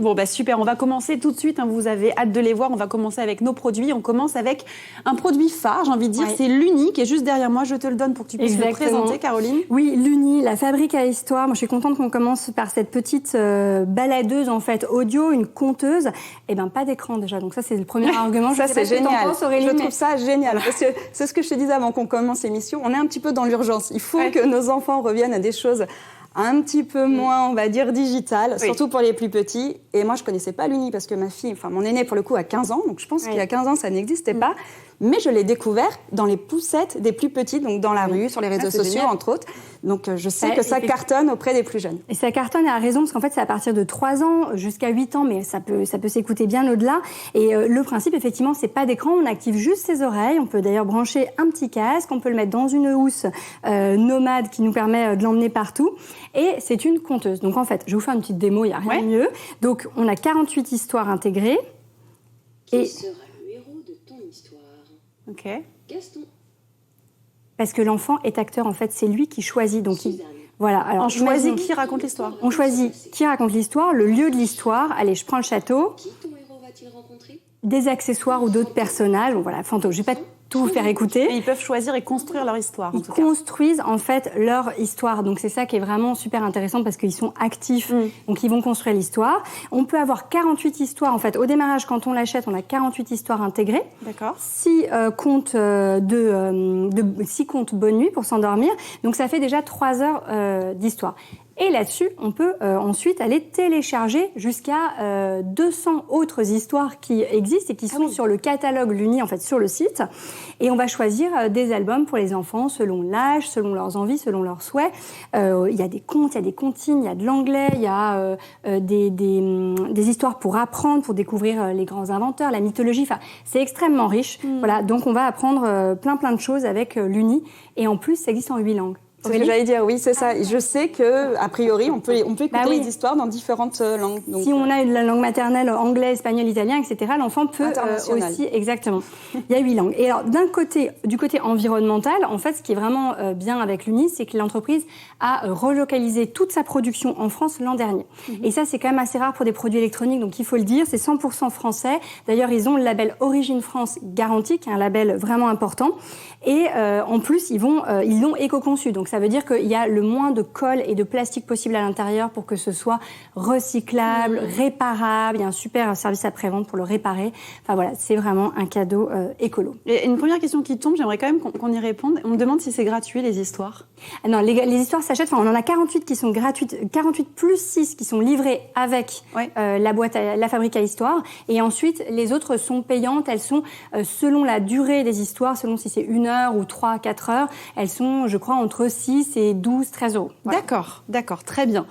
Bon, bah super, on va commencer tout de suite, hein, vous avez hâte de les voir, on va commencer avec nos produits. On commence avec un produit phare, j'ai envie de dire, c'est l'Uni qui est juste derrière moi, je te le donne pour que tu puisses le présenter, Caroline. Oui, l'Uni, la fabrique à histoire. Moi, je suis contente qu'on commence par cette petite baladeuse, en fait, audio, une conteuse. Eh ben, pas d'écran déjà, donc ça, c'est le premier argument. Ça, c'est génial. Je trouve ça génial, parce que c'est ce que je te disais avant qu'on commence l'émission, on est un petit peu dans l'urgence. Il faut que nos enfants reviennent à des choses un petit peu moins, on va dire, digital, surtout pour les plus petits. Et moi, je connaissais pas l'Uni parce que ma fille, enfin mon aînée pour le coup a 15 ans, donc je pense qu'il y a 15 ans, ça n'existait pas. Mais je l'ai découvert dans les poussettes des plus petits, donc dans la rue, sur les réseaux sociaux, entre autres. Donc je sais que ça cartonne auprès des plus jeunes. Et ça cartonne à raison, parce qu'en fait, c'est à partir de 3 ans jusqu'à 8 ans, mais ça peut s'écouter bien au-delà. Et le principe, effectivement, c'est pas d'écran, on active juste ses oreilles. On peut d'ailleurs brancher un petit casque, on peut le mettre dans une housse nomade qui nous permet de l'emmener partout. Et c'est une conteuse. Donc en fait, je vais vous faire une petite démo, il n'y a rien de mieux. Donc on a 48 histoires intégrées. Qui sera le héros de ton histoire? Ok. Gaston. Parce que l'enfant est acteur, en fait, c'est lui qui choisit. Donc voilà. Alors, on choisit qui raconte l'histoire. On choisit qui raconte l'histoire, le lieu de l'histoire. Allez, je prends le château. Qui ton héros va-t-il rencontrer? Des accessoires ou d'autres personnages. Bon, voilà, fantôme. Je vais pas tout vous faire écouter. Et ils peuvent choisir et construire leur histoire. Ils construisent en fait leur histoire. Donc c'est ça qui est vraiment super intéressant parce qu'ils sont actifs. Donc ils vont construire l'histoire. On peut avoir 48 histoires en fait. Au démarrage, quand on l'achète, on a 48 histoires intégrées. D'accord. 6 contes 6 contes bonne nuit pour s'endormir. Donc ça fait déjà 3 heures d'histoire. Et là-dessus, on peut ensuite aller télécharger jusqu'à 200 autres histoires qui existent et qui sont sur le catalogue l'Uni, en fait, sur le site. Et on va choisir des albums pour les enfants selon l'âge, selon leurs envies, selon leurs souhaits. Il y a des contes, il y a des comptines, il y a de l'anglais, il y a des histoires pour apprendre, pour découvrir les grands inventeurs, la mythologie. Enfin, c'est extrêmement riche. Voilà, donc on va apprendre plein de choses avec l'Uni. Et en plus, ça existe en 8 langues. C'est ce que j'allais dire, oui, c'est ça. Je sais que a priori, on peut écouter les histoires dans différentes langues. Donc, si on a la langue maternelle, anglais, espagnol, italien, etc., l'enfant peut aussi, exactement. Il y a 8 langues. Et alors, du côté environnemental, en fait, ce qui est vraiment bien avec l'Uni, c'est que l'entreprise a relocalisé toute sa production en France l'an dernier. Et ça, c'est quand même assez rare pour des produits électroniques, donc il faut le dire, c'est 100% français. D'ailleurs, ils ont le label Origine France garanti, qui est un label vraiment important. Et en plus, ils l'ont éco-conçu. Donc ça veut dire qu'il y a le moins de colle et de plastique possible à l'intérieur pour que ce soit recyclable, réparable. Il y a un super service après-vente pour le réparer. Enfin voilà, c'est vraiment un cadeau écolo. Et une première question qui tombe, j'aimerais quand même qu'on y réponde. On me demande si c'est gratuit, les histoires. Non, les histoires s'achètent. Enfin, on en a 48 qui sont gratuites, 48 plus 6 qui sont livrées avec la boîte, la fabrique à histoire. Et ensuite, les autres sont payantes. Elles sont selon la durée des histoires, selon si c'est 1 heure ou 3-4 heures. Elles sont, je crois, entre 6 et 12, 13 euros. Voilà. D'accord, très bien.